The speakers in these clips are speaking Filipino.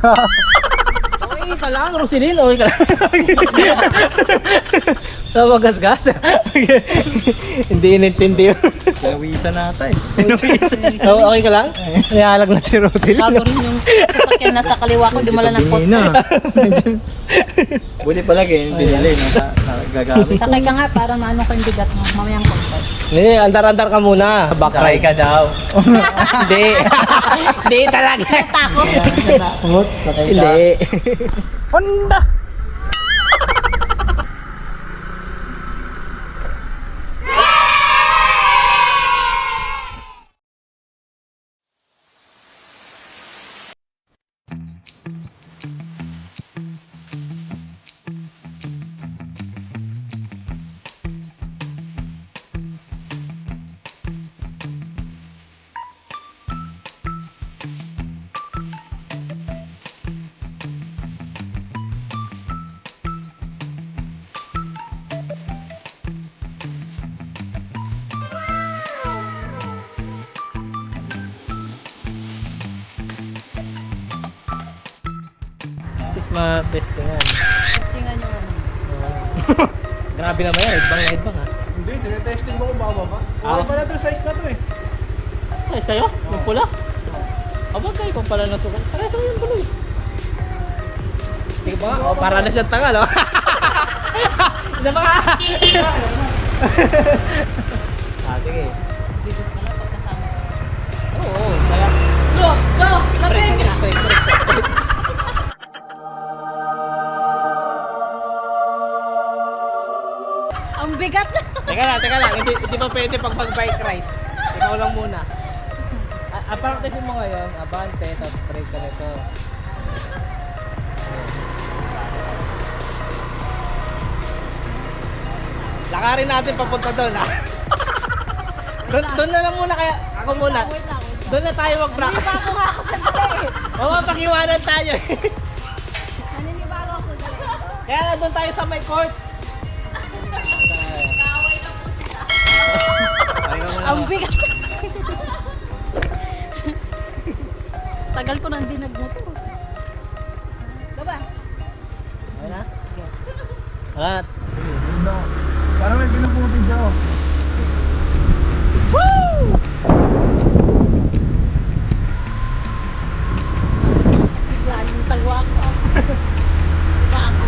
Okay ka lang, Roselyn, okay ka lang. Nawagasgas. Hindi inintindi yun. Pinawisan nata eh. Okay ka lang? Nihalag na si Roselyn. Gago rin yung sasakyan na sa kaliwa ko, di mo lang nakot. Buti pala kayo yung pinili na gagamit. Sakay ka nga para maano ko yung bigat mo. Mamayang comfort. Hindi, andar-andar ka muna. Sakay ka daw. Hindi. Hindi talaga. Takot. Natakot. Sakay ka. Hindi. Honda! Ma-testingan. Tingnan nyo ano. Grabe naman yan, headbang ha. Hindi, tinetesting mo kung bababa. Ah. Okay pala ito size na to eh. Ay, sa'yo? Yung pula? Abang kayo pang pala nasukan. Para sa'yo yung pula eh. Sige ba nga? O, para na siyang tanga, no? Isa pa ka! Sige. Bigot pala pagkasama. Oo, kaya... Lo! Lapin! Break. Ang bigat na! Teka lang. Hindi pa pwede pag mag-bike ride. Ikaw lang muna. Practicein mo ngayon, abante, tapos break ka nito. Lakarin natin papunta doon, ha? Doon na lang muna kaya, ako muna. Wait lang. Doon na tayo mag-practice. Naninibago nga ako sandali. Oo, pakiwanan tayo. Naninibago ako sandali. Kaya nga doon tayo sa may court. Kaaway lang po sila. Ang bigat. Tagal ko nang di nagmotor. Diba? Okay na? Alright. Parang may pinuputin siya oh. Biglaan yung tagwa ko. Diba ako?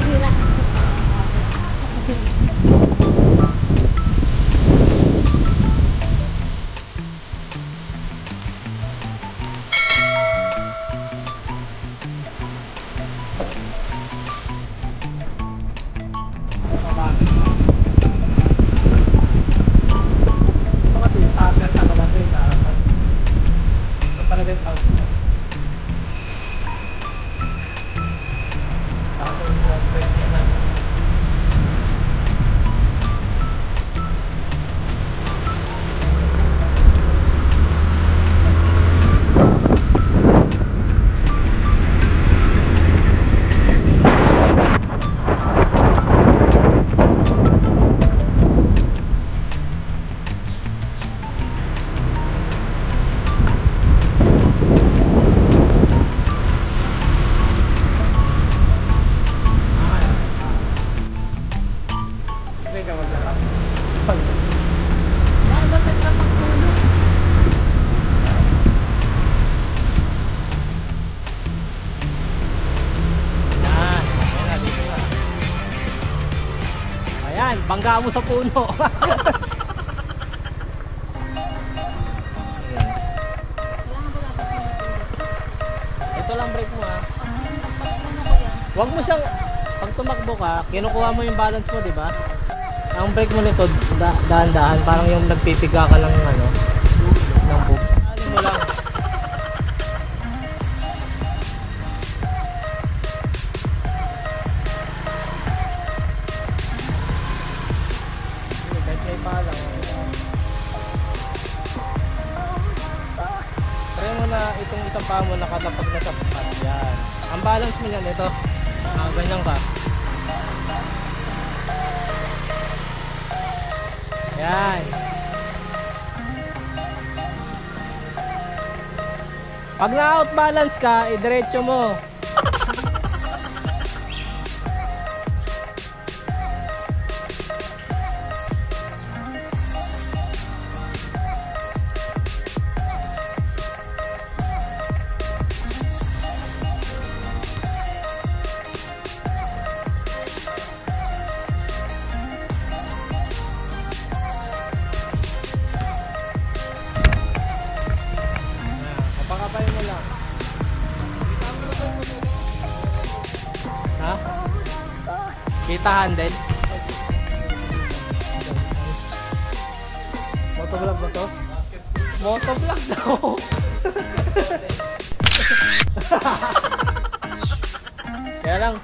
Hindi na. Bakit ba nagkapagtulog? Ayan, bangga mo sa puno. Kailangan ba dapat mo Ito lang break mo ha. Pagpuno ko yan. Huwag mo siyang, pag tumakbo ka, kinukuha mo yung balance mo, di ba? Ang brake mo nito, dahan-dahan, parang yung nagpipiga ka lang ano, ng book. Alin mo lang. Kahit may palang. Try mo na itong isang paa mo nakatapag na sa patas. Yan. Ang balance mo yan, ito. Ganyan ka. Yan. Pag na-out balance ka, idiretso mo. Kapakapay mo lang. Ha? Kita handle? Motovlog ba to? Motovlog daw. Kaya lang,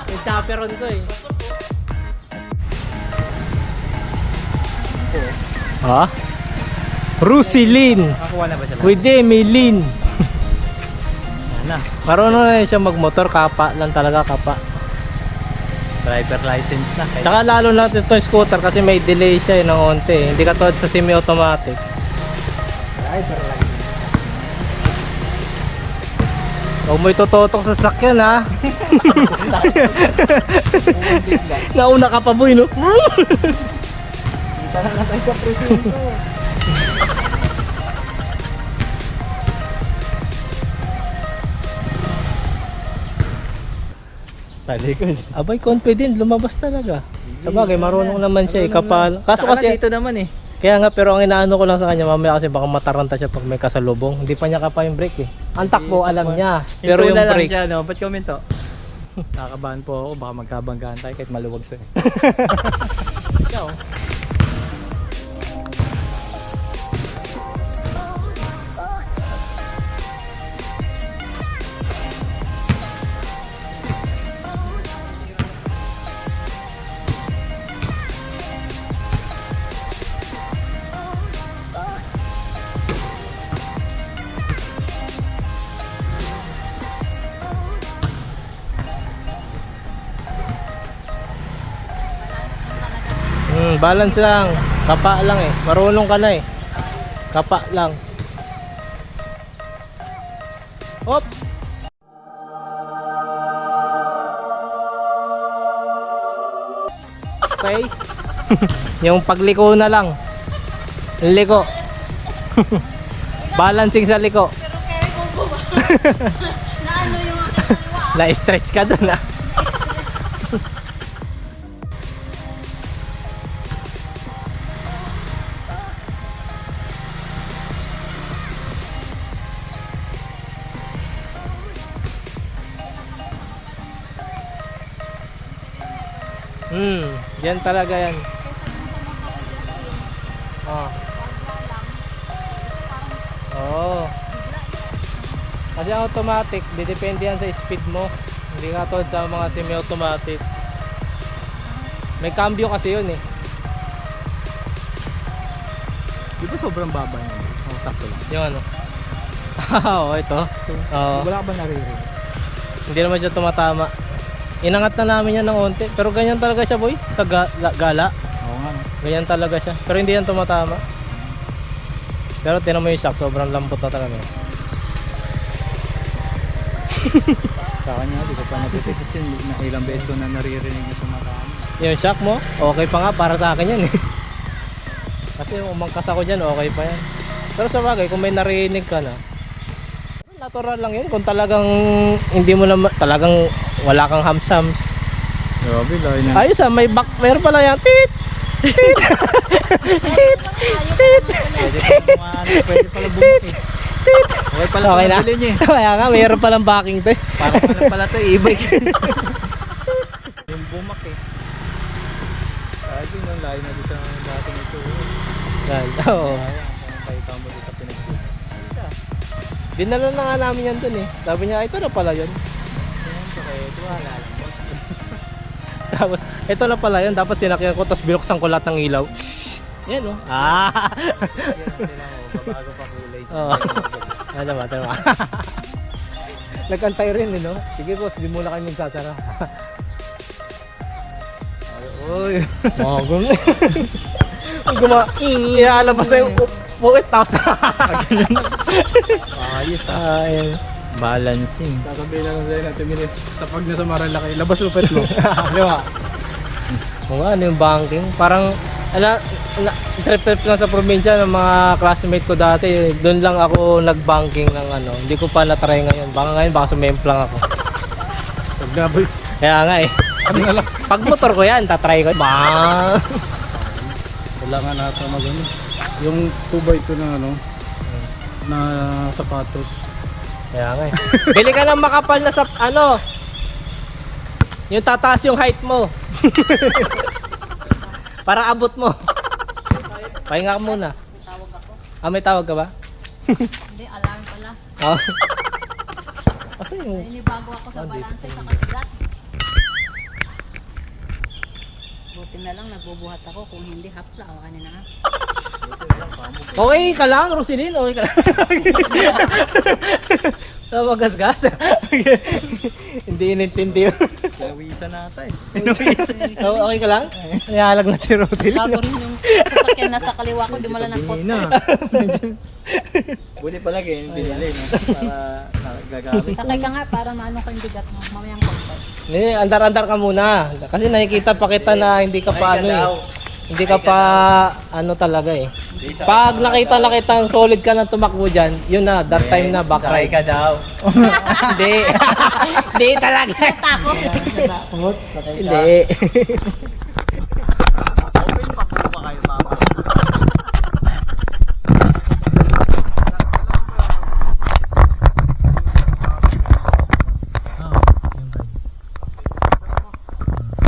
yung chaperon to eh. Ha? Rusilin Nakakuha na ba sila? with Emilin. Marunong na siya magmotor, kapa lang talaga, kapa. Driver license na. Tsaka lalo na itong scooter kasi may delay siya ng onte. Hindi katulad sa semi-automatic. Driver license. Huwag mo itutotok sa sakyan ha. Nauna ka pa boy no? Kita na tayo sa presinto. Talikod. Abay confident, lumabas talaga. Sabagay marunong naman siya, kapal. Kaso kasi dito naman eh. kaya nga, pero ang inaano ko lang sa kanya mamaya kasi baka mataranta siya pag may kasalubong. Hindi pa niya kapa yung brake eh. Ang takbo alam niya, pero yung brake. Siya, no? Ba't komento? Nakakabahan po ako, baka magkabanggaan tayo kahit maluwag to eh. Ikaw. Balance lang. Kapa lang eh. Marunong ka na eh. Kapa lang. Hop! Okay. Yung pagliko na lang. Liko. Balancing sa liko. Pero carry ko po ba? Na ano yung aking kaliwa? Na-stretch ka dun ah. Yan talaga yan. Oh. Oo. Kasi ang automatic, didepende yan sa speed mo. Hindi nga tulad sa mga semi-automatic. May cambio kasi yun eh. Di ba sobrang baba niya? Oo, sakto lang. Yung ano. Oo, ito. Oo. Wala ka ba naririnig? Hindi naman siya tumatama. Inangat na namin yan ng onte. Pero ganyan talaga siya boy. Sa gala. Oo nga. Ganyan talaga siya. Pero hindi yan tumatama. Pero tinan mo yung shock. Sobrang lambot na talaga. Sa kanya, di ko pa natititis yun. Ilang beses ko na naririnig yung tumatama. Yung shock mo, okay pa nga para sa akin yan eh. Kasi umangkas ako dyan, okay pa yan. Pero sa bagay, kung may narinig ka na, natural lang yun. Kung talagang hindi mo na, talagang wala kang hams-hams. Grabe, layo na. Ayos ah, may back, meron pala yan. Tit! Tit! Tit! Tit! Pwede pala bumaki. Okay pala Okay na? pala niya eh. Kaya nga, mayroon palang backing to eh. Parang ano pala to, e-bike. Yung bumaki. Ay, yun ang layo na dito sa dating ito. Yan, oo. Kahit tamo dito pinag-ibig. Dinala na nga namin yan dun eh. Sabi niya, ito na pala yun. Ito wala lang. Tapos, ito na pala yun. Dapat sinakyan ko, tapos binuksan ko lahat ng ilaw. Yan oh. Ah! Yan sila mo, babago pa kulay. Oo. Tama. Nagkantay rin, no? Sige boss, di muna kami magsasara. Uy. Mga gulo. Iaalabas na yung buwit, tapos Ayos ayun. Balancing. Sasabihin lang sa'yo natin minit sa pag nasa Marilaki, labas lupet mo. Di ba? Oo nga, ano yung banking? Parang, trip lang sa probinsya ng mga classmate ko dati. Doon lang ako nag-banking ng ano. Hindi ko pa na-try ngayon. Baka ngayon, baka sumemplang ako. Pag naboy, Kaya nga eh. ano na lang. Pag motor ko yan, tatry ko. Bang! Kailangan natin magano. Yung 2x2 na ano, na sapatos. Kaya nga eh. Bili ka ng makapal na sa, ano, yung tataas yung height mo. Para abot mo. Pahinga ka muna. Tawag ako. May tawag ka ba? Hindi, alarm pala. Oh. Kasi yung... Inibago ako sa balanse sa kabigat. Buti na lang nagbubuhat ako. Kung hindi, hapla ako kanina nga. Okay ka lang, Roselyn? Okay ka lang? Magasgas? Hindi inintindi yun. Lawisan nata eh. Okay ka lang? Nayalag na si Roselyn. Gago rin yung sasakyan nasa kaliwa ko. Di mala ng pot. Buti pala kayo yung binili no? Para gagamit. Sakay ka nga para maano ko yung bigat mo. Mamayang comfort. Hindi, andar-andar ka muna. Kasi nakikita pa kita na hindi ka pa ano eh. Hindi ka pa ano talaga eh. Pag nakita ang solid ka na tumakbo dyan, yun na, that time na back Sakay ride. ka daw. Hindi. Hindi talaga. Takot. Hindi. Open pa po ba kayo mama?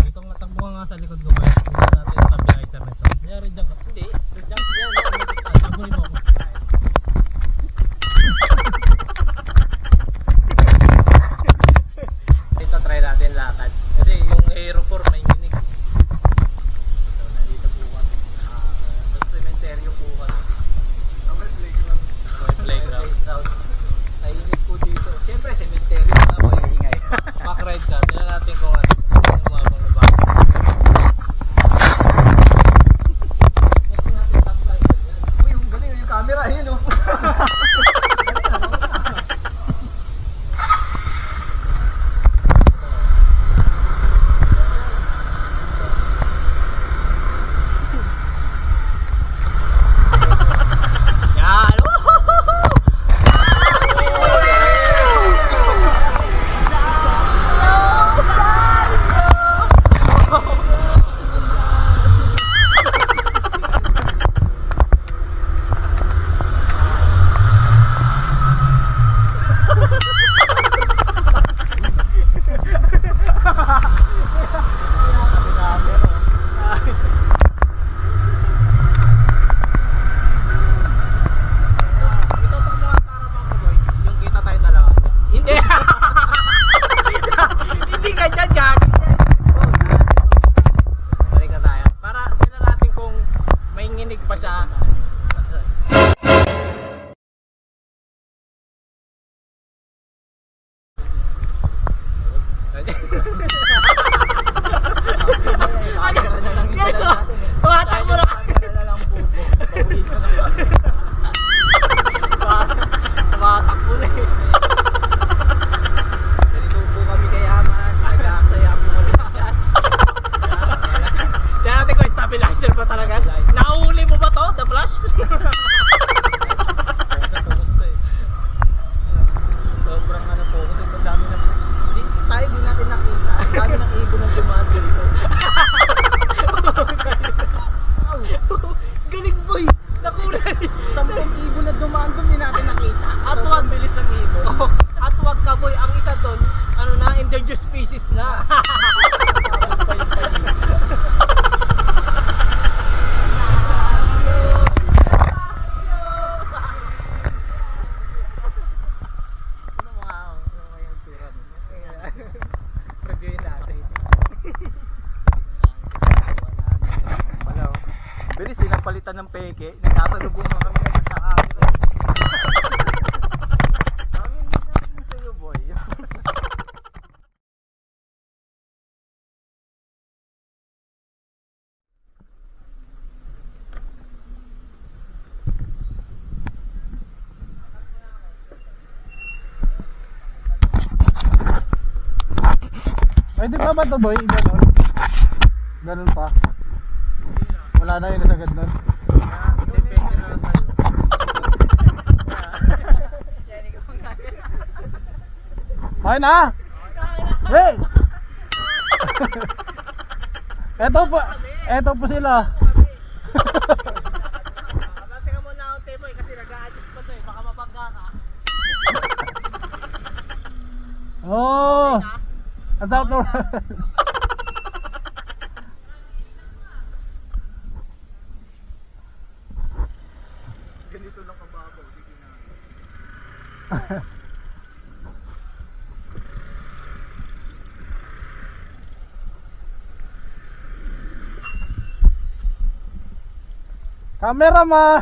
Itong natakbo nga sa likod ko ba? Hindi natin stabilizer nito. Kaya dyan ka. Hindi. Dyan. Tagunin mo ako. Ito try natin lakad. Kasi yung aeroport may minig. So, nandito po kami. Sa cementerio po kami. May playground. Ay init po dito. Siyempre cementerio na po. Ingay. Back ride ka. Tignan natin kung ano. Umabang na ba. Uy, yung galing yung camera. Ayun oh. Yan! Yung kita tayo dalawa. Hindi! Hindi ka dyan, Jack! Balik na tayo. Para tignan natin kung may nginig pa siya. Tumatak mo na! Tumatakbo na eh. Ganito po kami kayaman. Nag-aaksaya po kami ng gas. Tignan natin kung stabilizer ba talaga. Nahuli mo ba to? The flash? Sobrang ano po. Kasi ang dami na tayo din natin nakita. Ang dami ng ibon ng dumaan dito. Galing boy! Nakulay! 10 ibon na dumaan doon din natin nakita. At wag bilis ng ibon. At wag ka boy, ang isa doon, ano na, endangered species na. Reviewin natin. Wala oh. Bilis din ang palitan ng peke. Nagkasalubong na kami nagkakakamera. Pwede pa ba to boy? Ganon. Ganon pa. Wala na yun agad nun. Depende na lang sa'yo. Okay na! Hey! Eto po sila. Abante ka muna ako, Teboy, kasi nag-a-adjust pa to eh. Baka mabangga ka. Oh! Ang sarap to. Ganito lang kababaw. Sige na. Camera ma!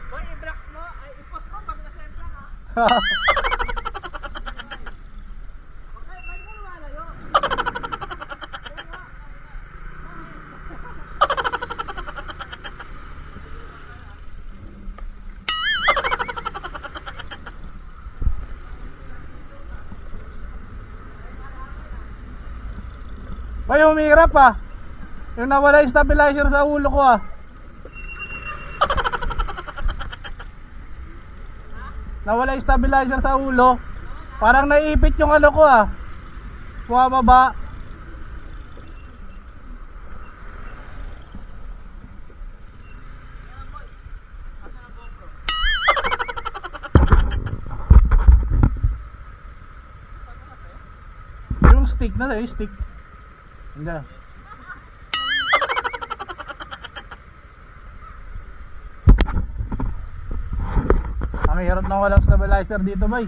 Boy, i-block mo. Ay, i-post mo pag nasempla ka. Okay, ba't mo lumalayo? Bay, humirap ah. Yung nawala yung stabilizer sa ulo ko ah. Nawala yung stabilizer sa ulo. Parang naiipit yung ano ko ah. Bumababa. Yung stick na sa'yo, yung stick. Hindi. Ang hirap na walang stabilizer dito, bay.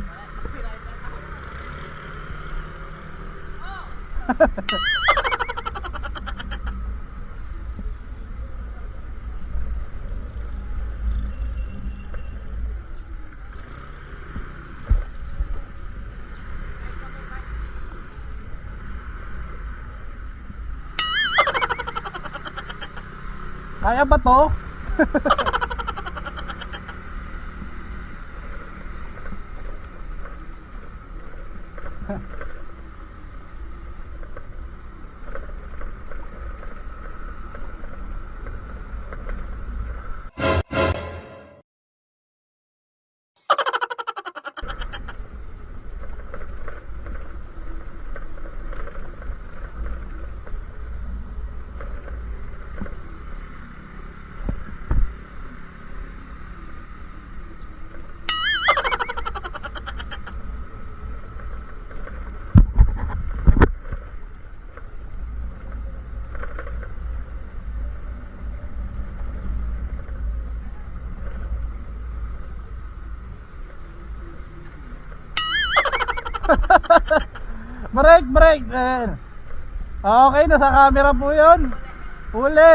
Kaya ba to? Break. Okay, nasa camera po yun. Huli.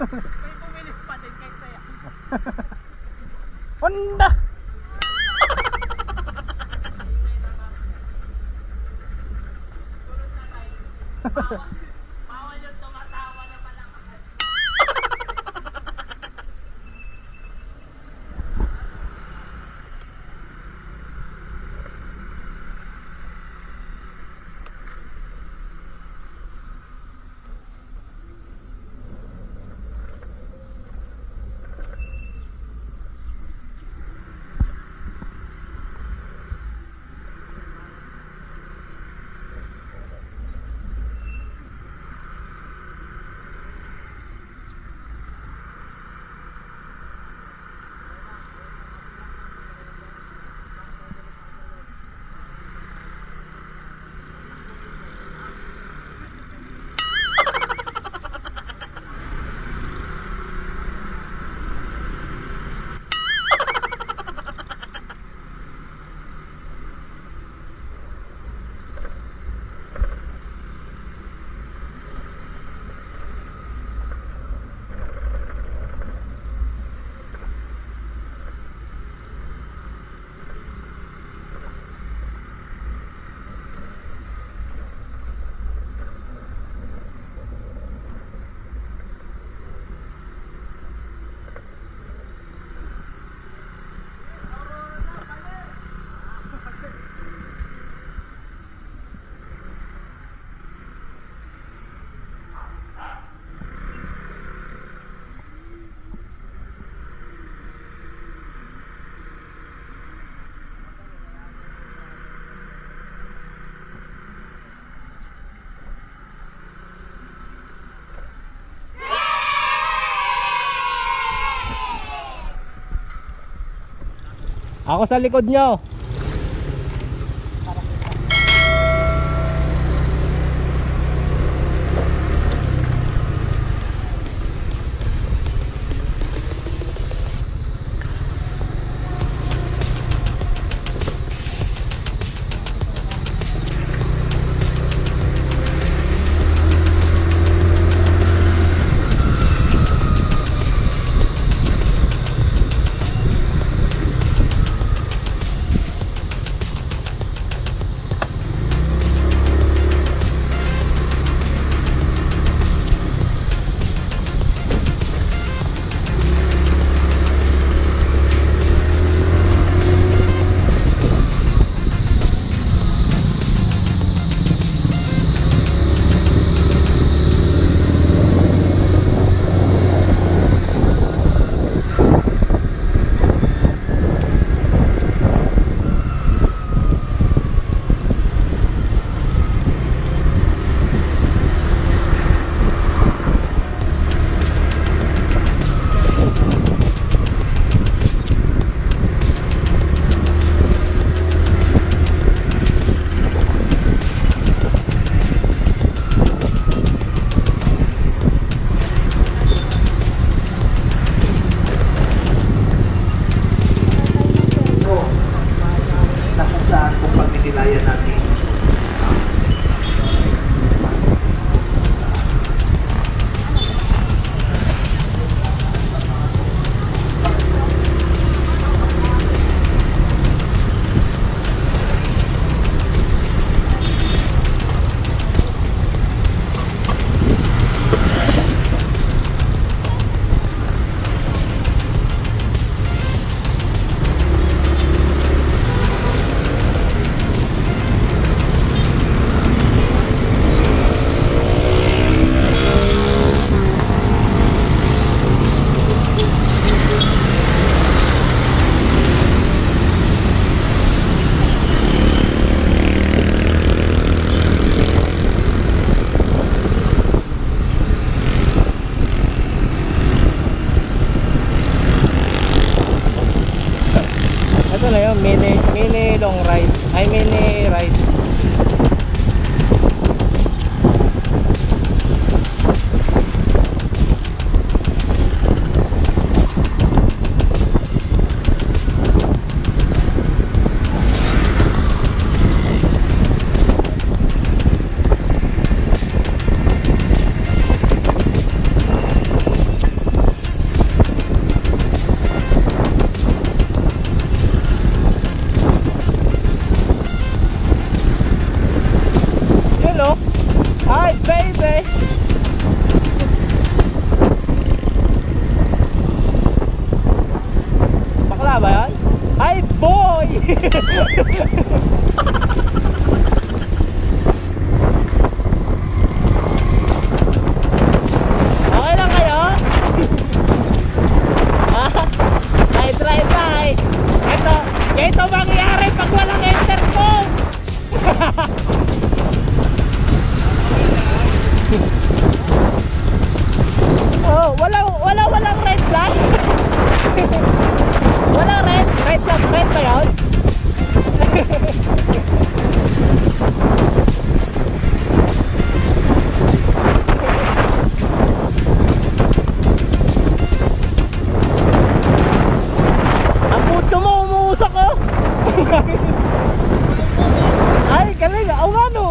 May pumilis pa din kahit saya. Honda. Bawal yung tumatawa na malakas. Ako sa likod nyo. Na kung saan kung pagtitilayan natin. Ito na yun, mini long ride. Ay, mini ride. Yun o. Hi baby. Bakla ba yan? Hi boy. Okay lang kayo? Ay, try. Ito mangyayari pag walang intercom. Oh, walang red flag. Walang red flag ba yun? Ang putso mo, umuusok ko. Ay, galing. Oo nga no.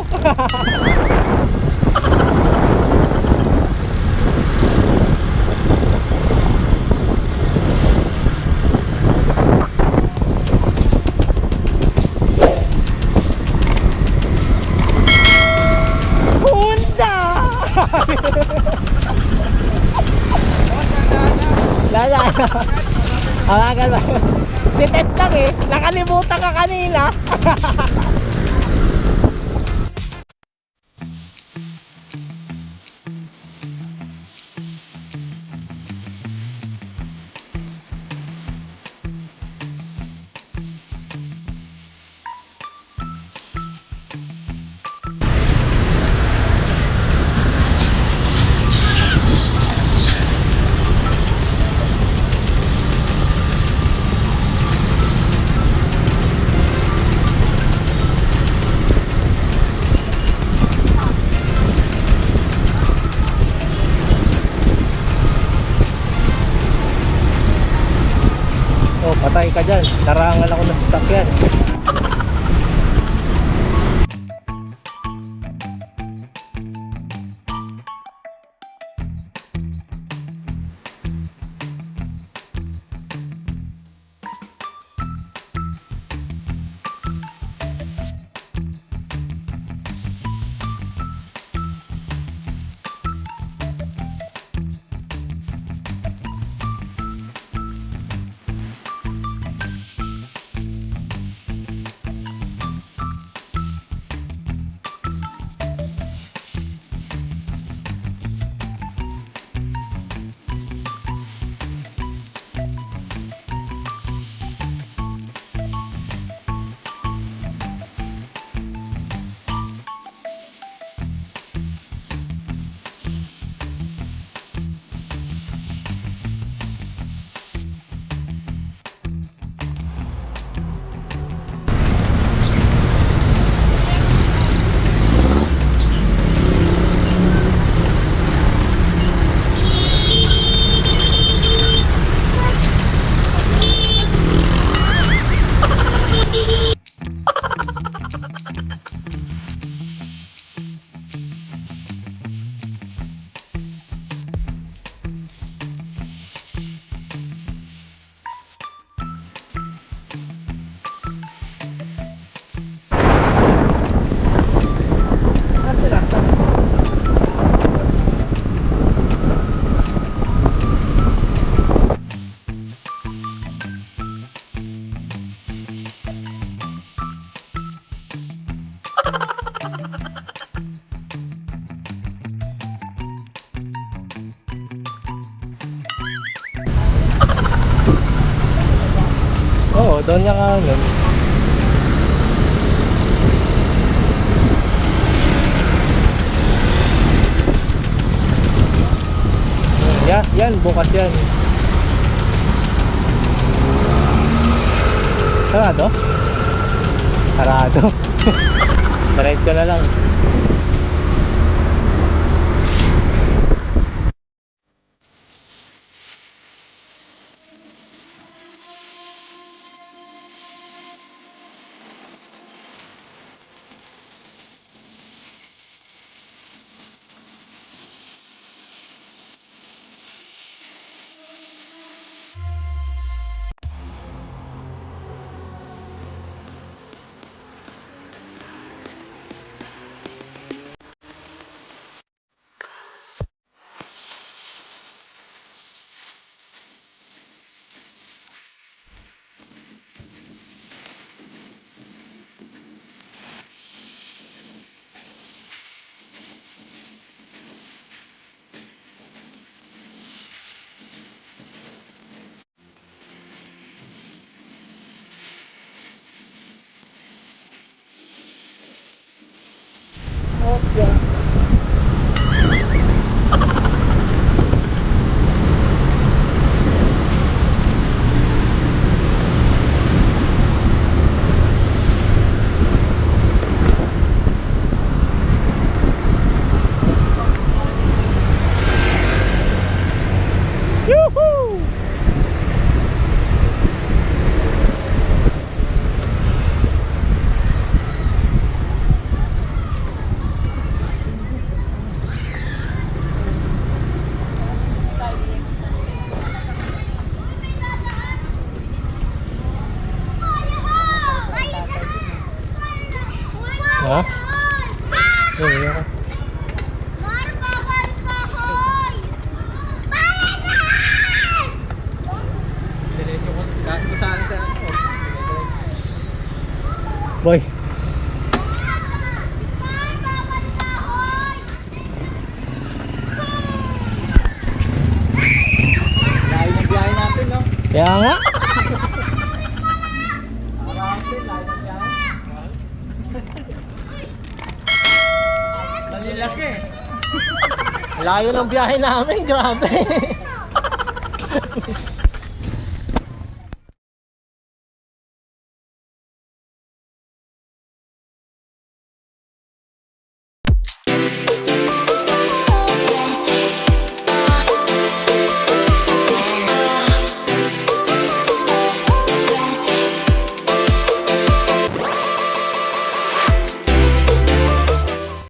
Lala. Awagan ba? Si Ted lang eh. Nakalimutan ka kanina. ka dyan. Narangal ako ng sasakyan. Oo, doon niya ka nun. Yan, bukas yan. Sarado? Sarado. Diretso na lang. Ha? Iya. Diretso ko. Kahit ko saan sa ano. Boy. Layo ng biyahe natin, no? Kaya nga. Marami, layo ng biyahe. Malilaki. Layo ng biyahe namin, grabe.